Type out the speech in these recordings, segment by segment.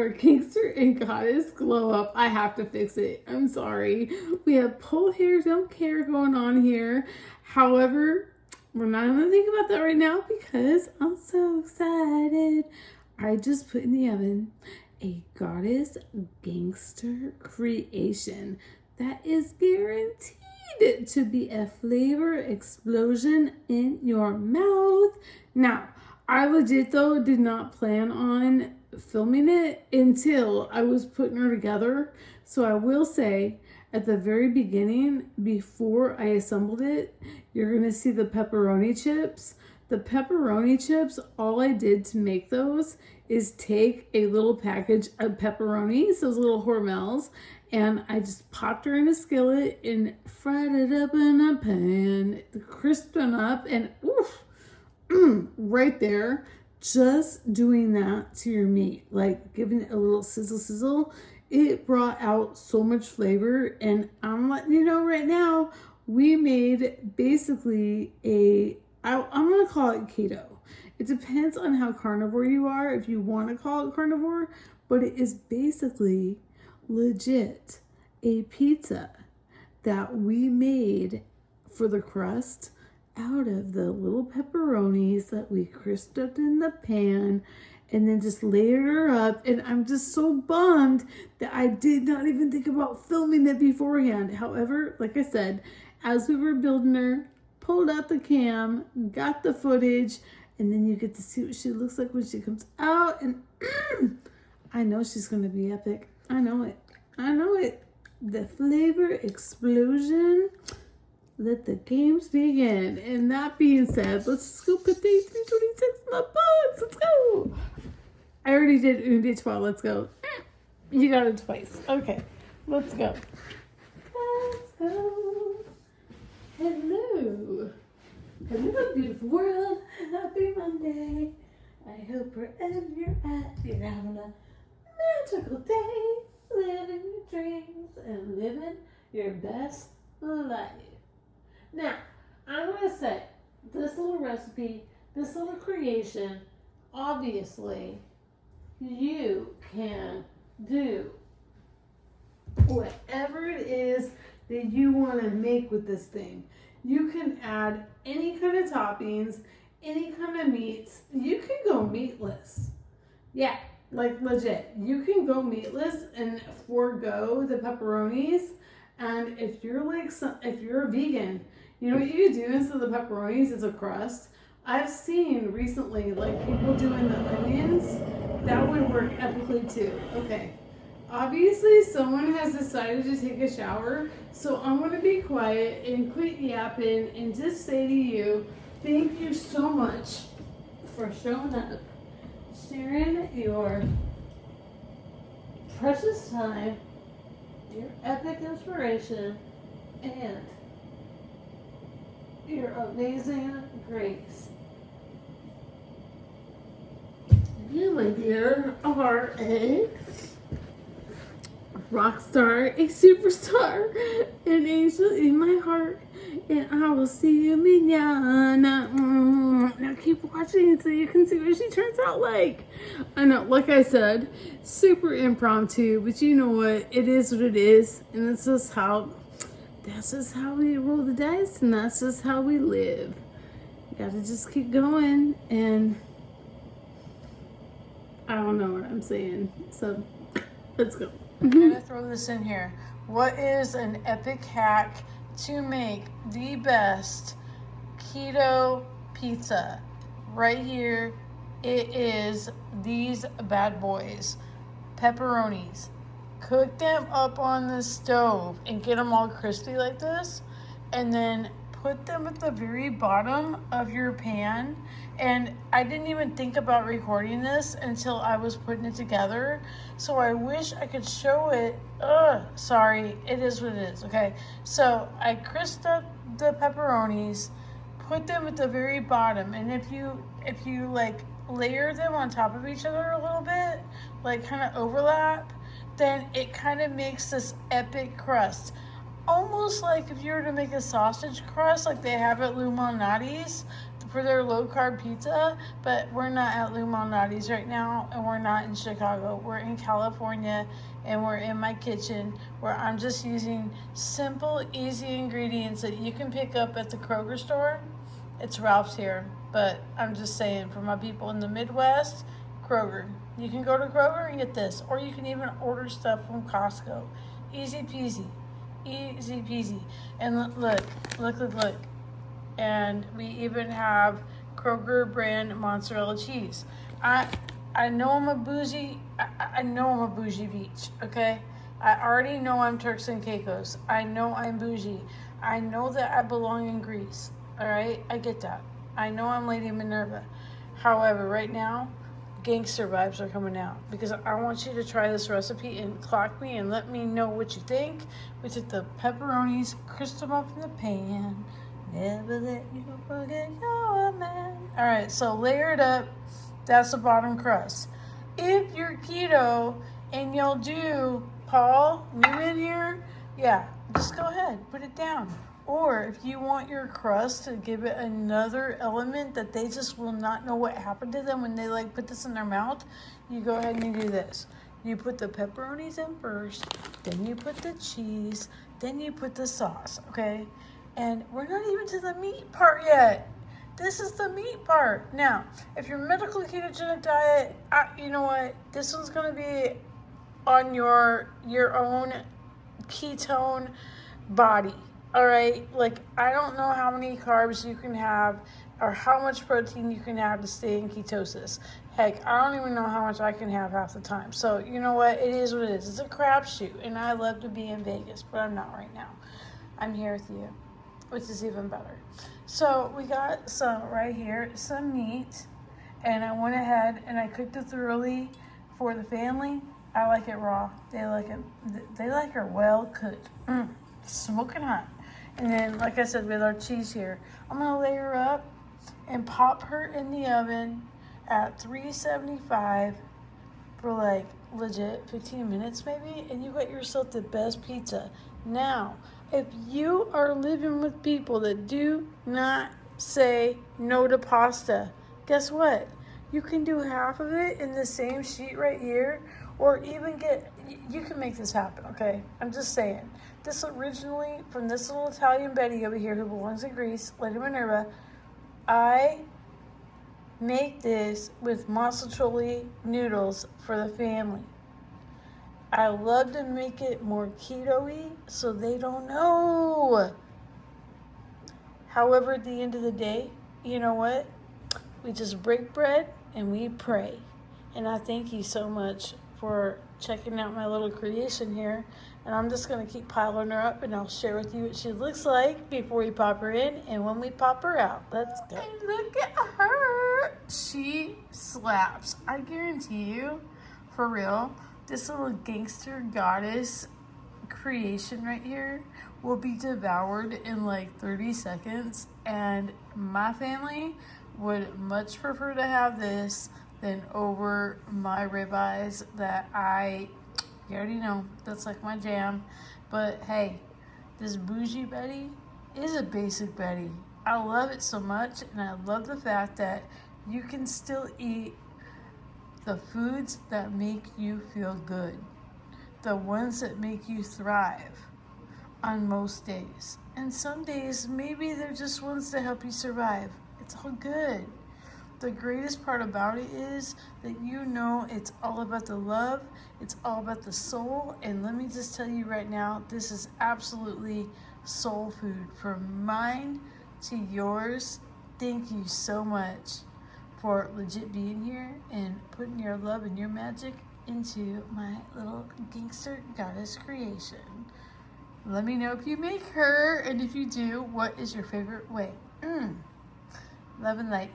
our Gangster and Goddess glow up. I have to fix it. I'm sorry. We have pole hair, don't care going on here. However, we're not going to think about that right now because I'm so excited. I just put in the oven a Goddess Gangster creation that is guaranteed to be a flavor explosion in your mouth. Now, I legit though did not plan on filming it until I was putting her together. So I will say at the very beginning, before I assembled it, you're going to see the pepperoni chips. The pepperoni chips, all I did to make those is take a little package of pepperonis, those little Hormels, and I just popped her in a skillet and fried it up in a pan, crisped them up, and oof, right there, just doing that to your meat, like giving it a little sizzle, it brought out so much flavor. And I'm letting you know right now, we made basically I'm going to call it keto. It depends on how carnivore you are, if you want to call it carnivore, but it is basically legit a pizza that we made for the crust out of the little pepperonis that we crisped up in the pan and then just layered her up. And I'm just so bummed that I did not even think about filming it beforehand. However, like I said, as we were building her, pulled out the cam, got the footage, and then you get to see what she looks like when she comes out. And I know she's going to be epic. I know it. The flavor explosion. Let the games begin. And that being said, let's just go put the 326 in the box. Let's go. I already did un, deux, trois. Let's go. You got it twice. Okay. Let's go. Let's go. Hello. Hello, beautiful world. Happy Monday. I hope wherever you're at, you're having a magical day. Living your dreams and living your best life. Now, I'm going to say, this little recipe, this little creation, obviously, you can do whatever it is that you want to make with this thing. You can add any kind of toppings, any kind of meats. You can go meatless. Yeah, like legit. You can go meatless and forego the pepperonis. And if you're if you're a vegan, you know what you could do instead of the pepperonis is a crust. I've seen recently like people doing the onions. That would work epically too. Okay. Obviously, someone has decided to take a shower, so I'm going to be quiet and quit yapping and just say to you, thank you so much for showing up, sharing your precious time, your epic inspiration, and your amazing grace. You, my dear, are a rock star, a superstar, an angel in my heart, and I will see you mañana. Now keep watching so you can see what she turns out like. I know, like I said, super impromptu, but you know what? It is what it is, and that's just how we roll the dice, and that's just how we live. You gotta just keep going, and I don't know what I'm saying, so let's go. I'm gonna throw this in here. What is an epic hack to make the best keto pizza? Right here, it is these bad boys. Pepperonis. Cook them up on the stove and get them all crispy like this, and then put them at the very bottom of your pan. And I didn't even think about recording this until I was putting it together, so I wish I could show it. Sorry, it is what it is. Okay, so I crisped up the pepperonis, put them at the very bottom, and if you like layer them on top of each other a little bit, like kind of overlap, then it kind of makes this epic crust. Almost like if you were to make a sausage crust like they have at Lou Malnati's, for their low carb pizza, but we're not at Lumonati's right now, and we're not in Chicago. We're in California, and we're in my kitchen where I'm just using simple, easy ingredients that you can pick up at the Kroger store. It's Ralph's here, but I'm just saying, for my people in the Midwest, Kroger. You can go to Kroger and get this, or you can even order stuff from Costco. Easy peasy. Easy peasy. And look. And we even have Kroger brand mozzarella cheese. I know I'm a bougie. I know I'm a bougie beach. Okay, I already know I'm Turks and Caicos. I know I'm bougie. I know that I belong in Greece. All right, I get that. I know I'm Lady Minerva. However, right now, gangster vibes are coming out because I want you to try this recipe and clock me and let me know what you think. We took the pepperonis, crisp them up in the pan. Never let you forget you're a man. All right, so layer it up. That's the bottom crust. If you're keto and you'll do, Paul, you in here? Yeah, just go ahead, put it down. Or if you want your crust to give it another element that they just will not know what happened to them when they like put this in their mouth, you go ahead and you do this. You put the pepperonis in first, then you put the cheese, then you put the sauce, okay? And we're not even to the meat part yet. This is the meat part. Now, if you're medical ketogenic diet, you know what? This one's going to be on your own ketone body. All right? Like, I don't know how many carbs you can have or how much protein you can have to stay in ketosis. Heck, I don't even know how much I can have half the time. So, you know what? It is what it is. It's a crapshoot. And I love to be in Vegas, but I'm not right now. I'm here with you, which is even better. So we got some right here, some meat, and I went ahead and I cooked it thoroughly for the family. I like it raw. They like her well cooked, smoking hot. And then, like I said, with our cheese here, I'm gonna lay her up and pop her in the oven at 375 for like legit 15 minutes maybe, and you got yourself the best pizza. Now, if you are living with people that do not say no to pasta, guess what? You can do half of it in the same sheet right here, or even you can make this happen, okay? I'm just saying. This originally, from this little Italian Betty over here who belongs in Greece, Lady Minerva, I make this with mozzarella noodles for the family. I love to make it more keto-y so they don't know. However, at the end of the day, you know what? We just break bread and we pray. And I thank you so much for checking out my little creation here. And I'm just going to keep piling her up and I'll share with you what she looks like before we pop her in and when we pop her out. Let's go. And look at her. She slaps. I guarantee you, for real, this little gangster goddess creation right here will be devoured in like 30 seconds. And my family would much prefer to have this than over my ribeyes that you already know, that's like my jam. But hey, this bougie Betty is a basic Betty. I love it so much, and I love the fact that you can still eat the foods that make you feel good, the ones that make you thrive on most days. And some days, maybe they're just ones to help you survive. It's all good. The greatest part about it is that you know it's all about the love, it's all about the soul, and let me just tell you right now, this is absolutely soul food from mine to yours. Thank you so much for legit being here and putting your love and your magic into my little gangster goddess creation. Let me know if you make her, and if you do, what is your favorite way? Love and light.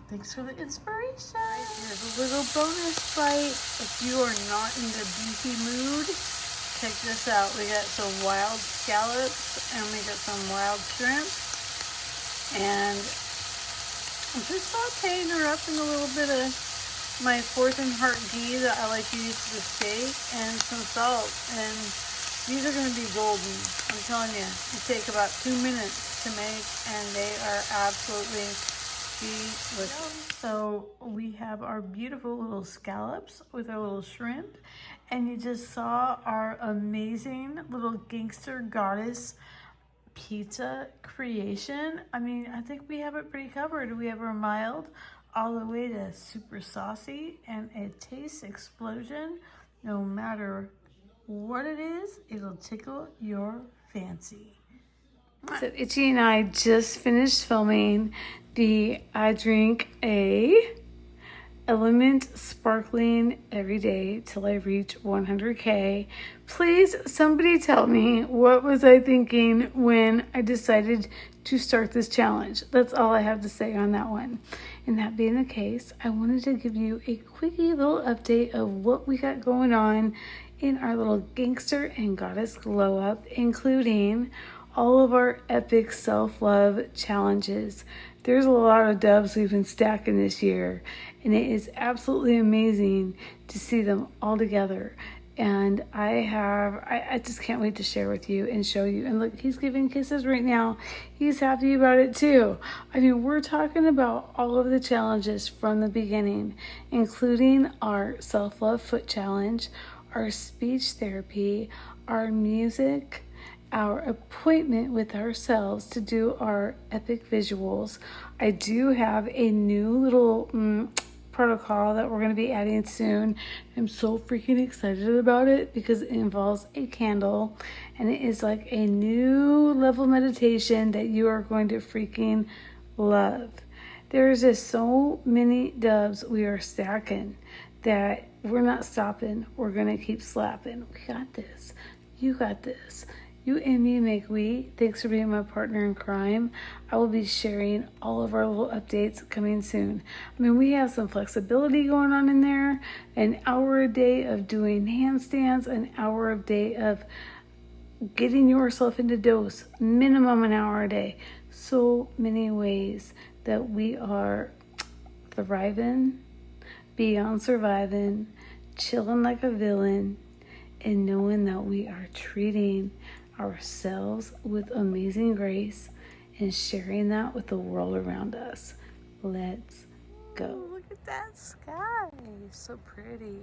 Thanks for the inspiration. Here's a little bonus bite. If you are not in the beefy mood, check this out. We got some wild scallops and we got some wild shrimp. And I'm just sauteing her up in a little bit of my Fourth and Heart ghee that I like to use for the steak and some salt. And these are going to be golden. I'm telling you, they take about 2 minutes to make and they are absolutely So we have our beautiful little scallops with our little shrimp, and you just saw our amazing little gangster goddess pizza creation. I mean, I think we have it pretty covered. We have our mild all the way to super saucy and a taste explosion. No matter what it is, it'll tickle your fancy. So Itchy and I just finished filming the I drink a Element sparkling every day till I reach 100K. Please, somebody tell me, what was I thinking when I decided to start this challenge? That's all I have to say on that one. And that being the case, I wanted to give you a quickie little update of what we got going on in our little Gangster and Goddess Glow Up, including all of our epic self-love challenges. There's a lot of dubs we've been stacking this year, and it is absolutely amazing to see them all together. And I just can't wait to share with you and show you. And look, he's giving kisses right now. He's happy about it too. I mean, we're talking about all of the challenges from the beginning, including our self-love foot challenge, our speech therapy, our music, our appointment with ourselves to do our epic visuals. I do have a new little protocol that we're going to be adding soon. I'm so freaking excited about it because it involves a candle, and it is like a new level meditation that you are going to freaking love. There's just so many dubs we are stacking that we're not stopping. We're going to keep slapping. We got this. You got this. You and me make we. Thanks for being my partner in crime. I will be sharing all of our little updates coming soon. I mean, we have some flexibility going on in there. An hour a day of doing handstands, an hour a day of getting yourself into dose, minimum an hour a day. So many ways that we are thriving, beyond surviving, chilling like a villain, and knowing that we are treating ourselves with amazing grace and sharing that with the world around us. Let's go. Look at that sky. So pretty.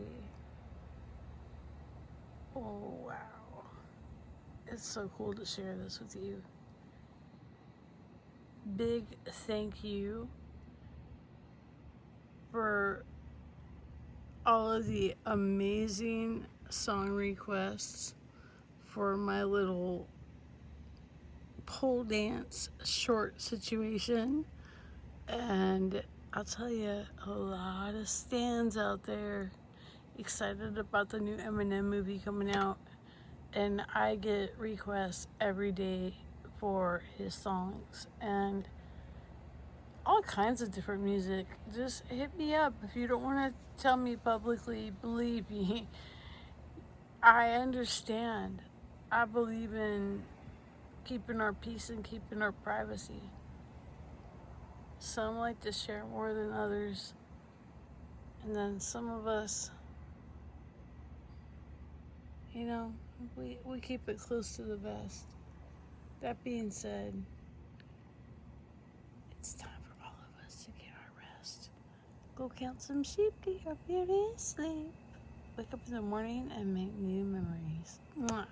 Oh, wow. It's so cool to share this with you. Big thank you for all of the amazing song requests for my little pole dance short situation. And I'll tell you, a lot of stands out there excited about the new Eminem movie coming out, and I get requests every day for his songs and all kinds of different music. Just hit me up if you don't want to tell me publicly. Believe me, I understand. I believe in keeping our peace and keeping our privacy. Some like to share more than others, and then some of us, you know, we keep it close to the vest. That being said, it's time for all of us to get our rest. Go count some sheep, get your beauty sleep. Wake up in the morning and make new memories. Mwah.